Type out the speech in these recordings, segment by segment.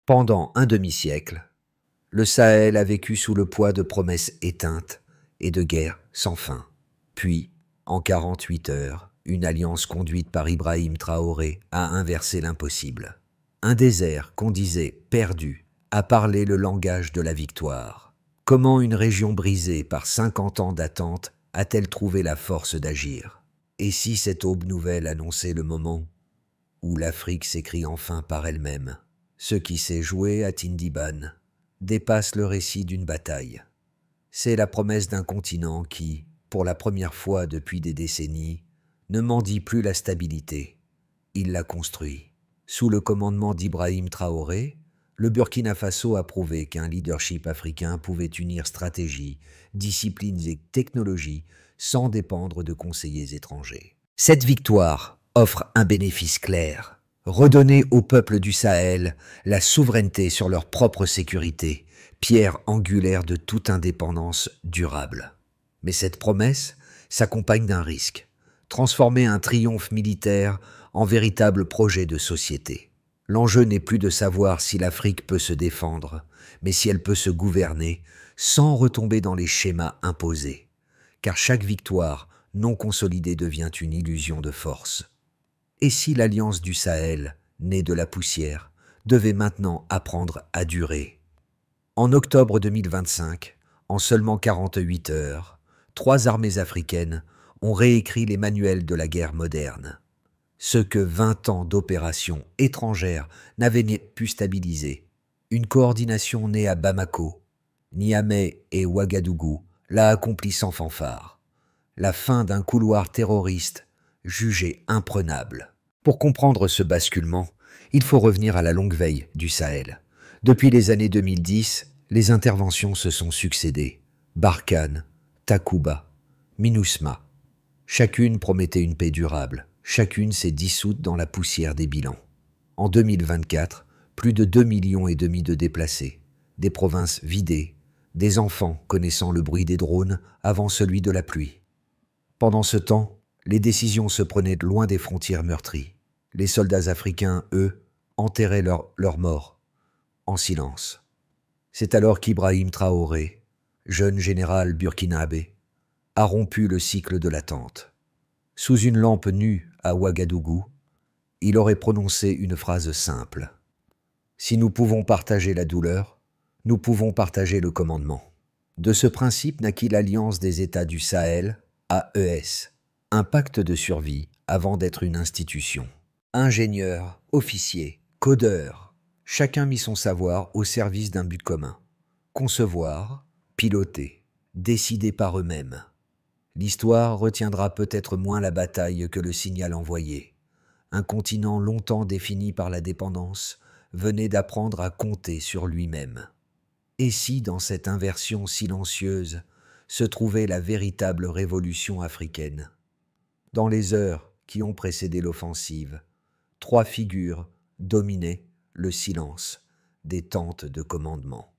Pendant un demi-siècle, le Sahel a vécu sous le poids de promesses éteintes et de guerres sans fin. Puis, en 48 heures, une alliance conduite par Ibrahim Traoré a inversé l'impossible. Un désert qu'on disait perdu a parlé le langage de la victoire. Comment une région brisée par 50 ans d'attente a-t-elle trouvé la force d'agir? Et si cette aube nouvelle annonçait le moment où l'Afrique s'écrie enfin par elle-même? Ce qui s'est joué à Tindiban dépasse le récit d'une bataille. C'est la promesse d'un continent qui, pour la première fois depuis des décennies, ne mendie plus la stabilité. Il l'a construit. Sous le commandement d'Ibrahim Traoré, le Burkina Faso a prouvé qu'un leadership africain pouvait unir stratégie, discipline et technologie sans dépendre de conseillers étrangers. Cette victoire offre un bénéfice clair: redonner au peuple du Sahel la souveraineté sur leur propre sécurité, pierre angulaire de toute indépendance durable. Mais cette promesse s'accompagne d'un risque: transformer un triomphe militaire en véritable projet de société. L'enjeu n'est plus de savoir si l'Afrique peut se défendre, mais si elle peut se gouverner sans retomber dans les schémas imposés. Car chaque victoire non consolidée devient une illusion de force. Et si l'Alliance du Sahel, née de la poussière, devait maintenant apprendre à durer? En octobre 2025, en seulement 48 heures, 3 armées africaines ont réécrit les manuels de la guerre moderne. Ce que 20 ans d'opérations étrangères n'avaient pu stabiliser. Une coordination née à Bamako, Niamey et Ouagadougou l'a accompli sans fanfare. La fin d'un couloir terroriste jugé imprenable. Pour comprendre ce basculement, il faut revenir à la longue veille du Sahel. Depuis les années 2010, les interventions se sont succédées. Barkhane, Takuba, MINUSMA. Chacune promettait une paix durable. Chacune s'est dissoute dans la poussière des bilans. En 2024, plus de 2,5 millions de déplacés, des provinces vidées, des enfants connaissant le bruit des drones avant celui de la pluie. Pendant ce temps, les décisions se prenaient loin des frontières meurtries. Les soldats africains, eux, enterraient leurs morts, en silence. C'est alors qu'Ibrahim Traoré, jeune général burkinabé, a rompu le cycle de l'attente. Sous une lampe nue à Ouagadougou, il aurait prononcé une phrase simple: « Si nous pouvons partager la douleur, nous pouvons partager le commandement. » De ce principe naquit l'Alliance des États du Sahel, AES, un pacte de survie avant d'être une institution. Ingénieurs, officiers, codeurs, chacun mit son savoir au service d'un but commun: concevoir, piloter, décider par eux-mêmes. L'histoire retiendra peut-être moins la bataille que le signal envoyé. Un continent longtemps défini par la dépendance venait d'apprendre à compter sur lui-même. Et si, dans cette inversion silencieuse, se trouvait la véritable révolution africaine? Dans les heures qui ont précédé l'offensive, 3 figures dominaient le silence des tentes de commandement.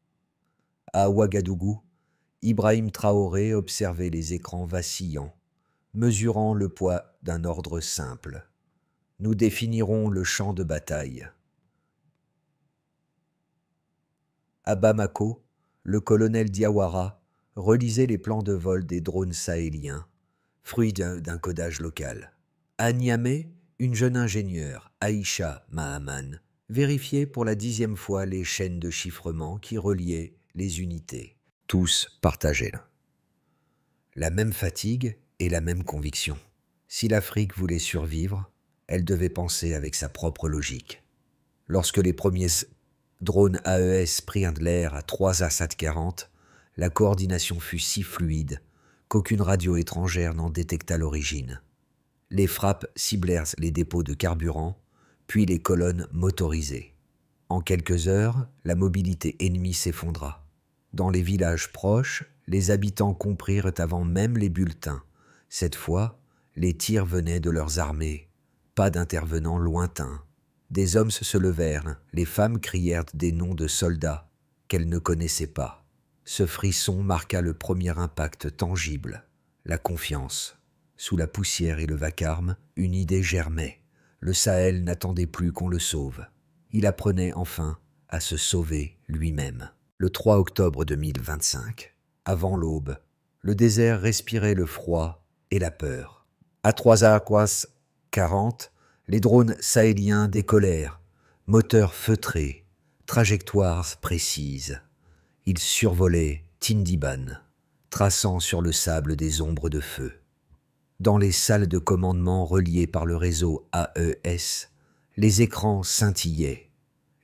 À Ouagadougou, Ibrahim Traoré observait les écrans vacillants, mesurant le poids d'un ordre simple: nous définirons le champ de bataille. À Bamako, le colonel Diawara relisait les plans de vol des drones sahéliens, fruit d'un codage local. À Niamey, une jeune ingénieure, Aïcha Mahaman, vérifiait pour la 10e fois les chaînes de chiffrement qui reliaient les unités. Tous partageaient la même fatigue et la même conviction. Si l'Afrique voulait survivre, elle devait penser avec sa propre logique. Lorsque les premiers drones AES prirent de l'air à 3 Assad 40, la coordination fut si fluide qu'aucune radio étrangère n'en détecta l'origine. Les frappes ciblèrent les dépôts de carburant, puis les colonnes motorisées. En quelques heures, la mobilité ennemie s'effondra. Dans les villages proches, les habitants comprirent avant même les bulletins. Cette fois, les tirs venaient de leurs armées, pas d'intervenants lointains. Des hommes se levèrent, les femmes crièrent des noms de soldats qu'elles ne connaissaient pas. Ce frisson marqua le premier impact tangible: la confiance. Sous la poussière et le vacarme, une idée germait. Le Sahel n'attendait plus qu'on le sauve. Il apprenait enfin à se sauver lui-même. Le 3 octobre 2025, avant l'aube, le désert respirait le froid et la peur. À 3h40, les drones sahéliens décollèrent, moteurs feutrés, trajectoires précises. Ils survolaient Tindiban, traçant sur le sable des ombres de feu. Dans les salles de commandement reliées par le réseau AES, les écrans scintillaient,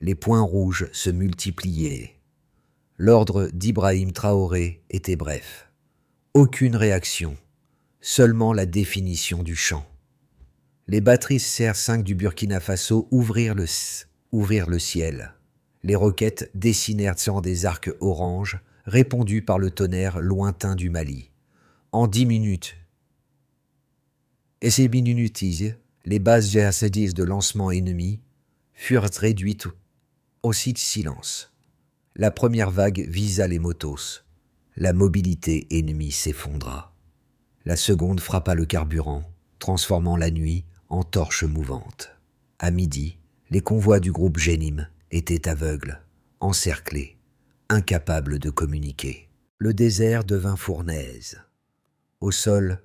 les points rouges se multipliaient. L'ordre d'Ibrahim Traoré était bref. Aucune réaction, seulement la définition du champ. Les batteries CR5 du Burkina Faso ouvrirent le ciel. Les roquettes dessinèrent sur des arcs oranges, répondus par le tonnerre lointain du Mali. En 10 minutes, et ces minutes, les bases GA-10 de lancement ennemies furent réduites au silence. La première vague visa les motos. La mobilité ennemie s'effondra. La seconde frappa le carburant, transformant la nuit en torche mouvante. À midi, les convois du groupe Génim étaient aveugles, encerclés, incapables de communiquer. Le désert devint fournaise. Au sol,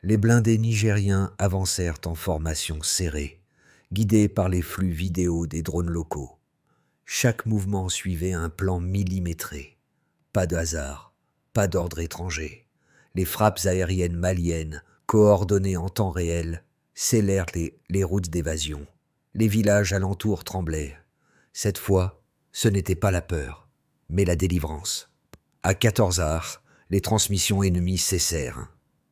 les blindés nigériens avancèrent en formation serrée, guidés par les flux vidéo des drones locaux. Chaque mouvement suivait un plan millimétré. Pas de hasard, pas d'ordre étranger. Les frappes aériennes maliennes, coordonnées en temps réel, scellèrent les routes d'évasion. Les villages alentours tremblaient. Cette fois, ce n'était pas la peur, mais la délivrance. À 14h, les transmissions ennemies cessèrent.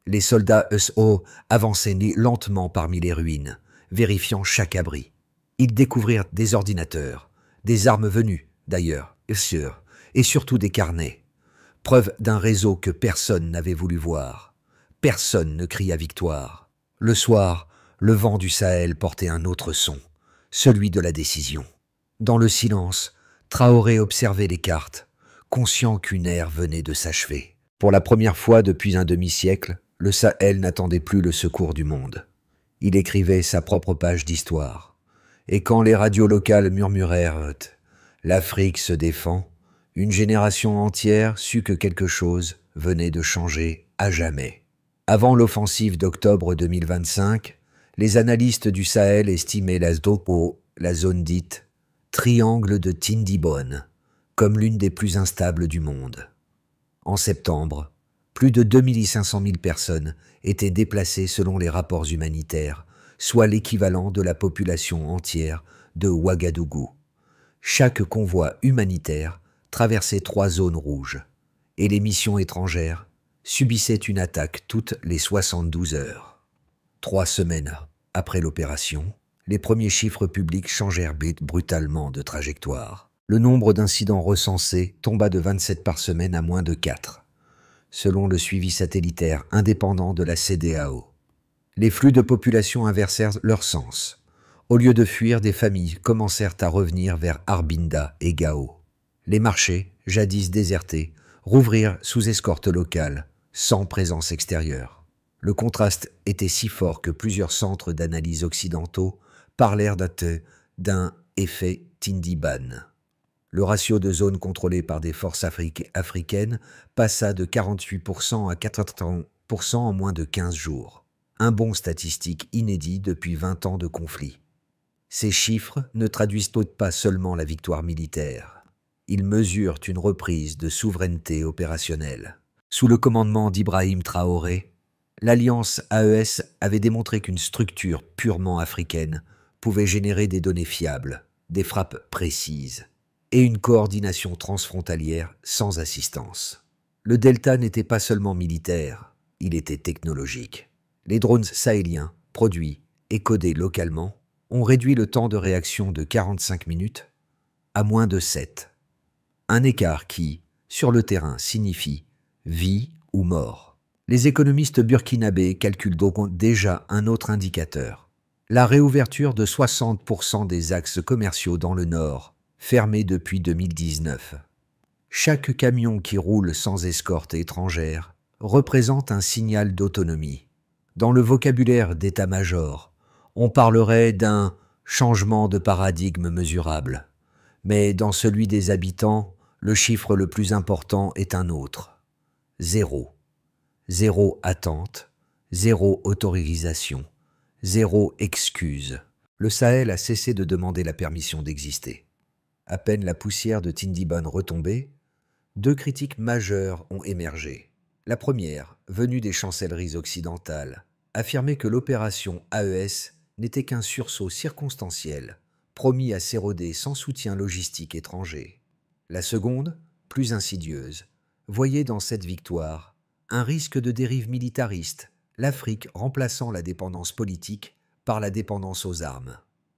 Les soldats ESO avançaient lentement parmi les ruines, vérifiant chaque abri. Ils découvrirent des ordinateurs, des armes venues, d'ailleurs, et surtout des carnets. Preuve d'un réseau que personne n'avait voulu voir. Personne ne cria victoire. Le soir, le vent du Sahel portait un autre son, celui de la décision. Dans le silence, Traoré observait les cartes, conscient qu'une ère venait de s'achever. Pour la première fois depuis un demi-siècle, le Sahel n'attendait plus le secours du monde. Il écrivait sa propre page d'histoire. Et quand les radios locales murmurèrent « L'Afrique se défend », une génération entière sut que quelque chose venait de changer à jamais. Avant l'offensive d'octobre 2025, les analystes du Sahel estimaient la zone dite « Triangle de Tindibon » comme l'une des plus instables du monde. En septembre, plus de 2 500 000 personnes étaient déplacées selon les rapports humanitaires, soit l'équivalent de la population entière de Ouagadougou. Chaque convoi humanitaire traversait 3 zones rouges, et les missions étrangères subissaient une attaque toutes les 72 heures. 3 semaines après l'opération, les premiers chiffres publics changèrent brutalement de trajectoire. Le nombre d'incidents recensés tomba de 27 par semaine à moins de 4. Selon le suivi satellitaire indépendant de la CEDEAO. Les flux de population inversèrent leur sens. Au lieu de fuir, des familles commencèrent à revenir vers Arbinda et Gao. Les marchés, jadis désertés, rouvrirent sous escorte locale, sans présence extérieure. Le contraste était si fort que plusieurs centres d'analyse occidentaux parlèrent d'un effet Tindiban. Le ratio de zones contrôlées par des forces africaines passa de 48% à 80% en moins de 15 jours. Un bond statistique inédit depuis 20 ans de conflit. Ces chiffres ne traduisent pas seulement la victoire militaire. Ils mesurent une reprise de souveraineté opérationnelle. Sous le commandement d'Ibrahim Traoré, l'alliance AES avait démontré qu'une structure purement africaine pouvait générer des données fiables, des frappes précises et une coordination transfrontalière sans assistance. Le Delta n'était pas seulement militaire, il était technologique. Les drones sahéliens, produits et codés localement, ont réduit le temps de réaction de 45 minutes à moins de 7. Un écart qui, sur le terrain, signifie vie ou mort. Les économistes burkinabés calculent donc déjà un autre indicateur. La réouverture de 60% des axes commerciaux dans le nord, fermés depuis 2019. Chaque camion qui roule sans escorte étrangère représente un signal d'autonomie. Dans le vocabulaire d'état-major, on parlerait d'un changement de paradigme mesurable. Mais dans celui des habitants, le chiffre le plus important est un autre. 0. 0 attente, 0 autorisation, 0 excuse. Le Sahel a cessé de demander la permission d'exister. À peine la poussière de Tindibon retombée, 2 critiques majeures ont émergé. La première, venue des chancelleries occidentales, affirmait que l'opération AES n'était qu'un sursaut circonstanciel, promis à s'éroder sans soutien logistique étranger. La seconde, plus insidieuse, voyait dans cette victoire un risque de dérive militariste, l'Afrique remplaçant la dépendance politique par la dépendance aux armes.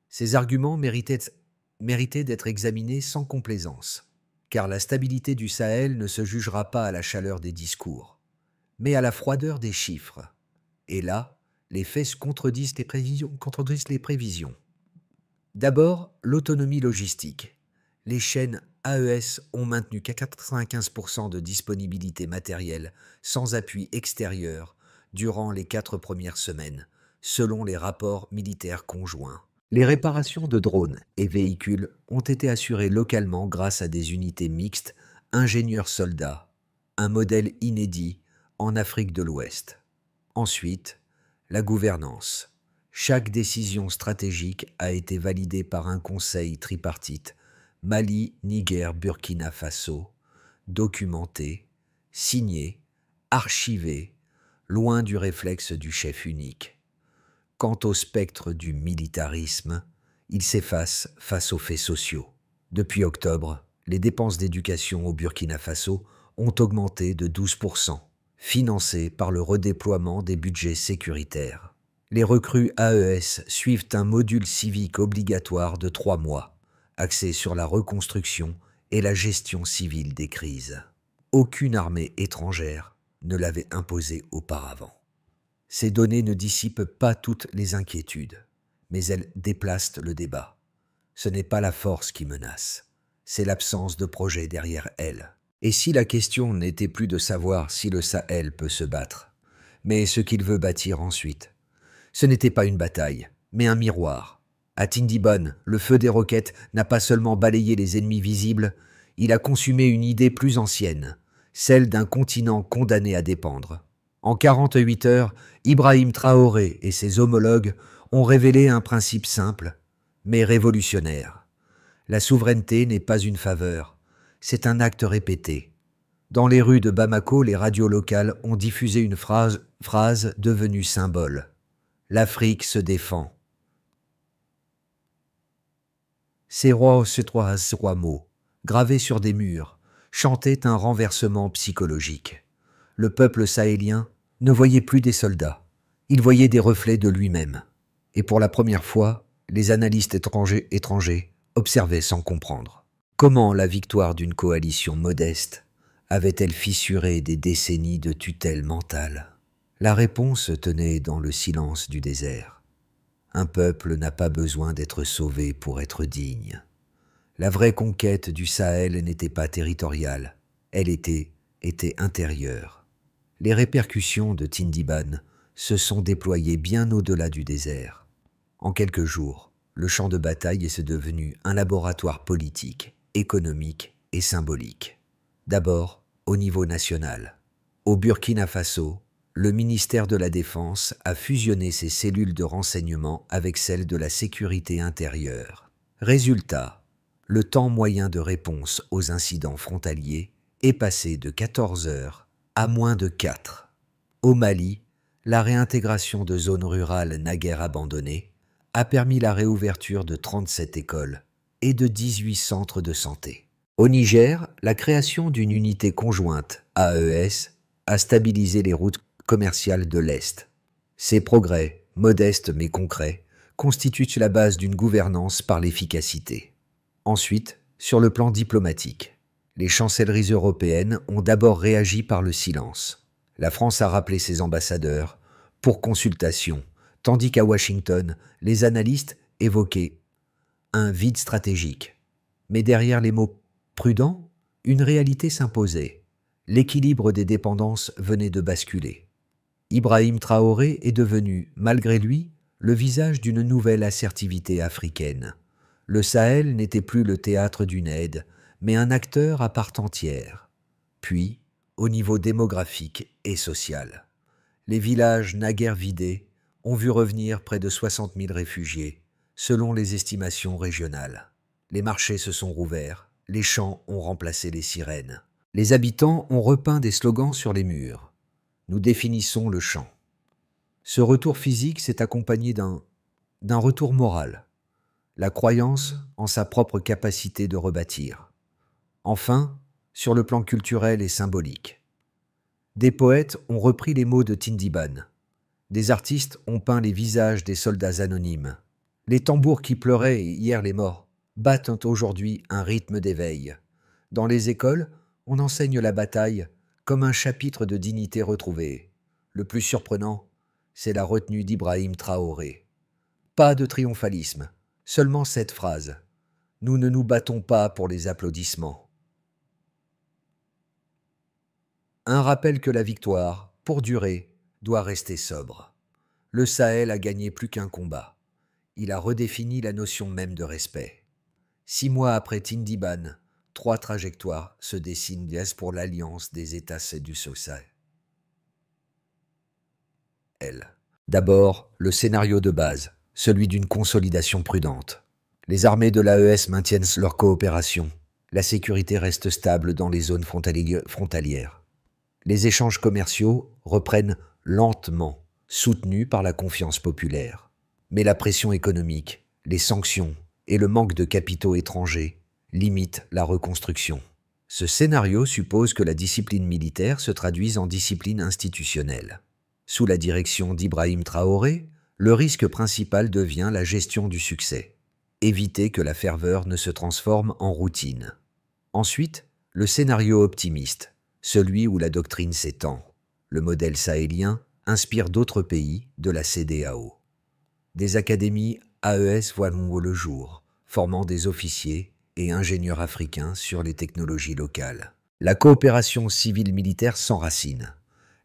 Ces arguments méritaient d'être examinés sans complaisance, car la stabilité du Sahel ne se jugera pas à la chaleur des discours, mais à la froideur des chiffres. Et là, les faits contredisent les prévisions. D'abord, l'autonomie logistique. Les chaînes AES ont maintenu qu'à 95% de disponibilité matérielle sans appui extérieur durant les 4 premières semaines, selon les rapports militaires conjoints. Les réparations de drones et véhicules ont été assurées localement grâce à des unités mixtes ingénieurs-soldats, un modèle inédit en Afrique de l'Ouest. Ensuite, la gouvernance. Chaque décision stratégique a été validée par un conseil tripartite, Mali, Niger, Burkina Faso, documenté, signé, archivé, loin du réflexe du chef unique. Quant au spectre du militarisme, il s'efface face aux faits sociaux. Depuis octobre, les dépenses d'éducation au Burkina Faso ont augmenté de 12%, financées par le redéploiement des budgets sécuritaires. Les recrues AES suivent un module civique obligatoire de 3 mois, axé sur la reconstruction et la gestion civile des crises. Aucune armée étrangère ne l'avait imposé auparavant. Ces données ne dissipent pas toutes les inquiétudes, mais elles déplacent le débat. Ce n'est pas la force qui menace, c'est l'absence de projet derrière elle. Et si la question n'était plus de savoir si le Sahel peut se battre, mais ce qu'il veut bâtir ensuite. Ce n'était pas une bataille, mais un miroir. À Tindibon, le feu des roquettes n'a pas seulement balayé les ennemis visibles, il a consumé une idée plus ancienne, celle d'un continent condamné à dépendre. En 48 heures, Ibrahim Traoré et ses homologues ont révélé un principe simple, mais révolutionnaire. La souveraineté n'est pas une faveur, c'est un acte répété. Dans les rues de Bamako, les radios locales ont diffusé une phrase devenue symbole. L'Afrique se défend. Ces trois mots, gravés sur des murs, chantaient un renversement psychologique. Le peuple sahélien ne voyait plus des soldats, il voyait des reflets de lui-même. Et pour la première fois, les analystes étrangers observaient sans comprendre. Comment la victoire d'une coalition modeste avait-elle fissuré des décennies de tutelle mentale? La réponse tenait dans le silence du désert. Un peuple n'a pas besoin d'être sauvé pour être digne. La vraie conquête du Sahel n'était pas territoriale, elle était intérieure. Les répercussions de Tindibon se sont déployées bien au-delà du désert. En quelques jours, le champ de bataille est devenu un laboratoire politique, économique et symbolique. D'abord, au niveau national. Au Burkina Faso, le ministère de la Défense a fusionné ses cellules de renseignement avec celles de la sécurité intérieure. Résultat, le temps moyen de réponse aux incidents frontaliers est passé de 14 heures à moins de 4. Au Mali, la réintégration de zones rurales naguère abandonnées a permis la réouverture de 37 écoles et de 18 centres de santé. Au Niger, la création d'une unité conjointe AES a stabilisé les routes commerciales de l'Est. Ces progrès, modestes mais concrets, constituent la base d'une gouvernance par l'efficacité. Ensuite, sur le plan diplomatique, les chancelleries européennes ont d'abord réagi par le silence. La France a rappelé ses ambassadeurs pour consultation, tandis qu'à Washington, les analystes évoquaient un vide stratégique. Mais derrière les mots prudents, une réalité s'imposait. L'équilibre des dépendances venait de basculer. Ibrahim Traoré est devenu, malgré lui, le visage d'une nouvelle assertivité africaine. Le Sahel n'était plus le théâtre d'une aide, mais un acteur à part entière. Puis, au niveau démographique et social, les villages naguère vidés ont vu revenir près de 60 000 réfugiés, selon les estimations régionales. Les marchés se sont rouverts, les chants ont remplacé les sirènes. Les habitants ont repeint des slogans sur les murs. Nous définissons le chant. Ce retour physique s'est accompagné d'un retour moral, la croyance en sa propre capacité de rebâtir. Enfin, sur le plan culturel et symbolique. Des poètes ont repris les mots de Tindiban. Des artistes ont peint les visages des soldats anonymes. Les tambours qui pleuraient hier les morts battent aujourd'hui un rythme d'éveil. Dans les écoles, on enseigne la bataille comme un chapitre de dignité retrouvée. Le plus surprenant, c'est la retenue d'Ibrahim Traoré. Pas de triomphalisme, seulement cette phrase. Nous ne nous battons pas pour les applaudissements. Un rappel que la victoire, pour durer, doit rester sobre. Le Sahel a gagné plus qu'un combat. Il a redéfini la notion même de respect. 6 mois après Tindiban, 3 trajectoires se dessinent pour l'alliance des États du Sahel. D'abord, le scénario de base, celui d'une consolidation prudente. Les armées de l'AES maintiennent leur coopération. La sécurité reste stable dans les zones frontalières. Les échanges commerciaux reprennent lentement, soutenus par la confiance populaire. Mais la pression économique, les sanctions et le manque de capitaux étrangers limitent la reconstruction. Ce scénario suppose que la discipline militaire se traduise en discipline institutionnelle. Sous la direction d'Ibrahim Traoré, le risque principal devient la gestion du succès. Éviter que la ferveur ne se transforme en routine. Ensuite, le scénario optimiste, celui où la doctrine s'étend. Le modèle sahélien inspire d'autres pays de la CEDEAO. Des académies AES voient le jour, formant des officiers et ingénieurs africains sur les technologies locales. La coopération civile-militaire s'enracine.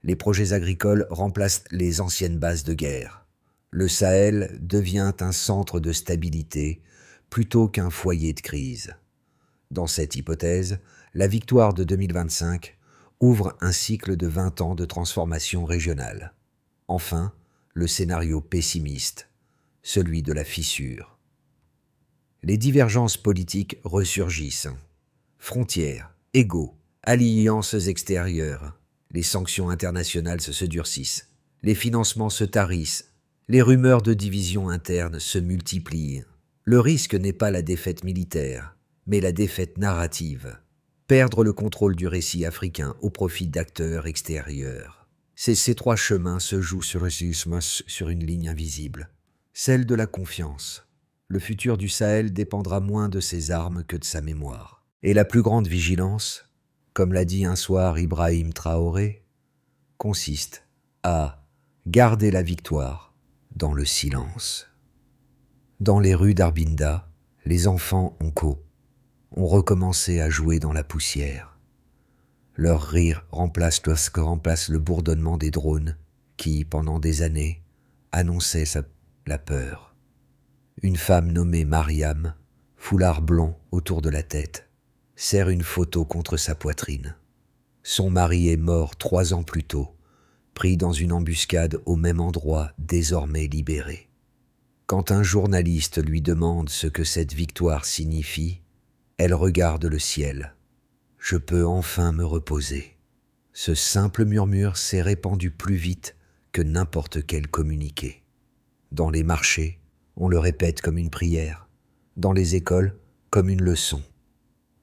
Les projets agricoles remplacent les anciennes bases de guerre. Le Sahel devient un centre de stabilité plutôt qu'un foyer de crise. Dans cette hypothèse, la victoire de 2025 ouvre un cycle de 20 ans de transformation régionale. Enfin, le scénario pessimiste, celui de la fissure. Les divergences politiques ressurgissent. Frontières, égaux, alliances extérieures. Les sanctions internationales se durcissent. Les financements se tarissent. Les rumeurs de division interne se multiplient. Le risque n'est pas la défaite militaire, mais la défaite narrative. Perdre le contrôle du récit africain au profit d'acteurs extérieurs. Ces 3 chemins se jouent sur une ligne invisible, celle de la confiance. Le futur du Sahel dépendra moins de ses armes que de sa mémoire. Et la plus grande vigilance, comme l'a dit un soir Ibrahim Traoré, consiste à garder la victoire dans le silence. Dans les rues d'Arbinda, les enfants ont recommencé à jouer dans la poussière. Leur rire remplace le bourdonnement des drones qui, pendant des années, annonçaient la peur. Une femme nommée Mariam, foulard blond autour de la tête, serre une photo contre sa poitrine. Son mari est mort 3 ans plus tôt, pris dans une embuscade au même endroit, désormais libéré. Quand un journaliste lui demande ce que cette victoire signifie, elle regarde le ciel. « Je peux enfin me reposer. » Ce simple murmure s'est répandu plus vite que n'importe quel communiqué. Dans les marchés, on le répète comme une prière. Dans les écoles, comme une leçon.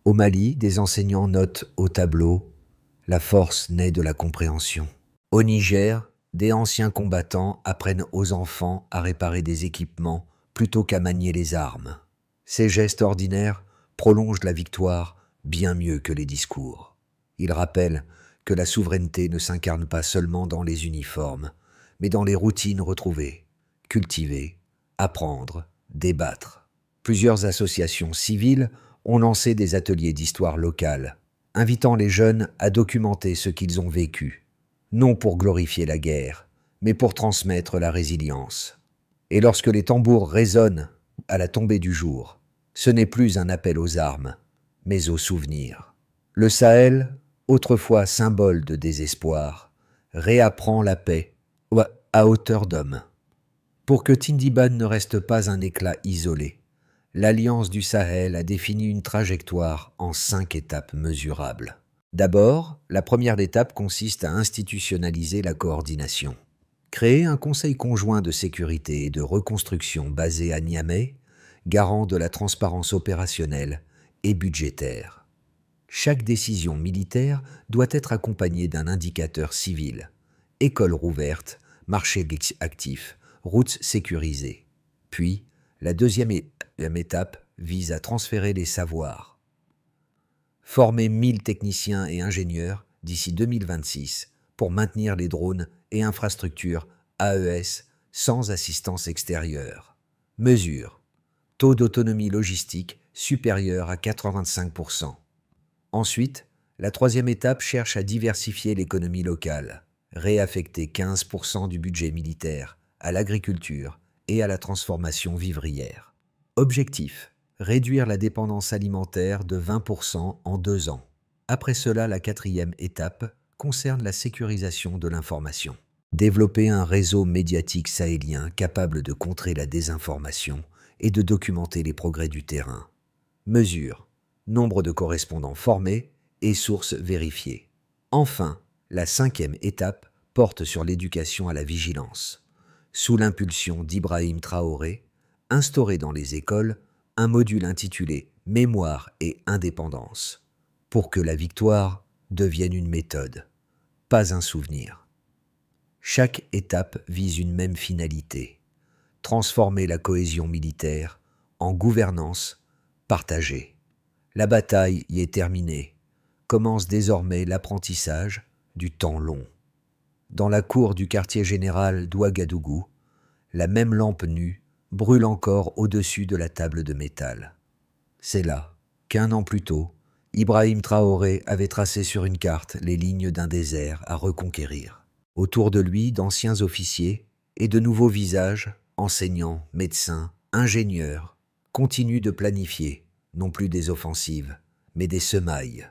Au Mali, des enseignants notent au tableau « La force naît de la compréhension ». Au Niger, des anciens combattants apprennent aux enfants à réparer des équipements plutôt qu'à manier les armes. Ces gestes ordinaires prolongent la victoire bien mieux que les discours. Ils rappellent que la souveraineté ne s'incarne pas seulement dans les uniformes, mais dans les routines retrouvées, cultiver, apprendre, débattre. Plusieurs associations civiles ont lancé des ateliers d'histoire locale, invitant les jeunes à documenter ce qu'ils ont vécu, non pour glorifier la guerre, mais pour transmettre la résilience. Et lorsque les tambours résonnent à la tombée du jour, Ce n'est plus un appel aux armes, mais aux souvenirs. Le Sahel, autrefois symbole de désespoir, réapprend la paix à hauteur d'homme. Pour que Tindiban ne reste pas un éclat isolé, l'Alliance du Sahel a défini une trajectoire en 5 étapes mesurables. D'abord, la première étape consiste à institutionnaliser la coordination. Créer un conseil conjoint de sécurité et de reconstruction basé à Niamey, garant de la transparence opérationnelle et budgétaire. Chaque décision militaire doit être accompagnée d'un indicateur civil. Écoles rouvertes, marché actif, routes sécurisées. Puis, la deuxième étape vise à transférer les savoirs. Former 1000 techniciens et ingénieurs d'ici 2026 pour maintenir les drones et infrastructures AES sans assistance extérieure. Mesure. Taux d'autonomie logistique supérieur à 85%. Ensuite, la troisième étape cherche à diversifier l'économie locale, réaffecter 15% du budget militaire à l'agriculture et à la transformation vivrière. Objectif: réduire la dépendance alimentaire de 20% en 2 ans. Après cela, la quatrième étape concerne la sécurisation de l'information. Développer un réseau médiatique sahélien capable de contrer la désinformation et de documenter les progrès du terrain. Mesure: nombre de correspondants formés et sources vérifiées. Enfin, la cinquième étape porte sur l'éducation à la vigilance. Sous l'impulsion d'Ibrahim Traoré, instaurer dans les écoles un module intitulé « Mémoire et indépendance » pour que la victoire devienne une méthode, pas un souvenir. Chaque étape vise une même finalité: transformer la cohésion militaire en gouvernance partagée. La bataille y est terminée. Commence désormais l'apprentissage du temps long. Dans la cour du quartier général d'Ouagadougou, la même lampe nue brûle encore au-dessus de la table de métal. C'est là qu'1 an plus tôt, Ibrahim Traoré avait tracé sur une carte les lignes d'un désert à reconquérir. Autour de lui, d'anciens officiers et de nouveaux visages, enseignants, médecins, ingénieurs, continuent de planifier, non plus des offensives, mais des semailles.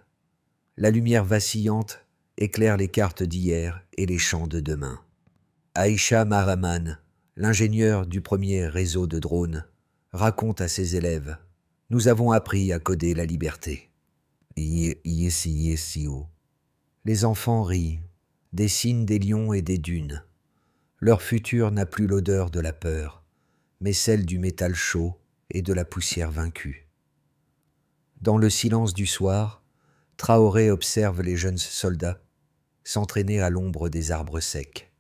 La lumière vacillante éclaire les cartes d'hier et les champs de demain. Aïcha Mahraman, l'ingénieur du premier réseau de drones, raconte à ses élèves: « Nous avons appris à coder la liberté. » Les enfants rient, dessinent des lions et des dunes. Leur futur n'a plus l'odeur de la peur, mais celle du métal chaud et de la poussière vaincue. Dans le silence du soir, Traoré observe les jeunes soldats s'entraîner à l'ombre des arbres secs.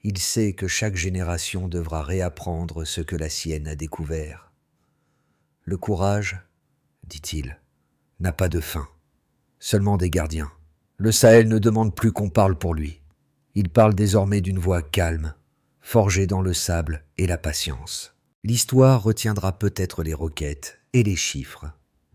Il sait que chaque génération devra réapprendre ce que la sienne a découvert. Le courage, dit-il, n'a pas de fin, seulement des gardiens. Le Sahel ne demande plus qu'on parle pour lui. Il parle désormais d'une voix calme, forgée dans le sable et la patience. L'histoire retiendra peut-être les roquettes et les chiffres,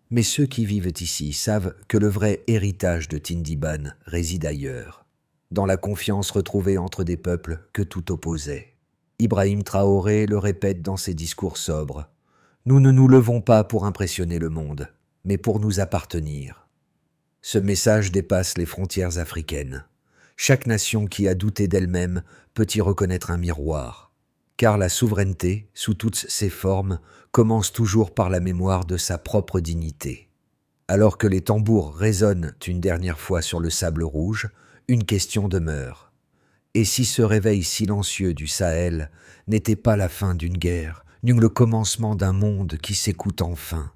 mais ceux qui vivent ici savent que le vrai héritage de Tindiban réside ailleurs, dans la confiance retrouvée entre des peuples que tout opposait. Ibrahim Traoré le répète dans ses discours sobres: « Nous ne nous levons pas pour impressionner le monde, mais pour nous appartenir. » Ce message dépasse les frontières africaines. Chaque nation qui a douté d'elle-même peut y reconnaître un miroir, car la souveraineté, sous toutes ses formes, commence toujours par la mémoire de sa propre dignité. Alors que les tambours résonnent une dernière fois sur le sable rouge, une question demeure. Et si ce réveil silencieux du Sahel n'était pas la fin d'une guerre, ni le commencement d'un monde qui s'écoute enfin?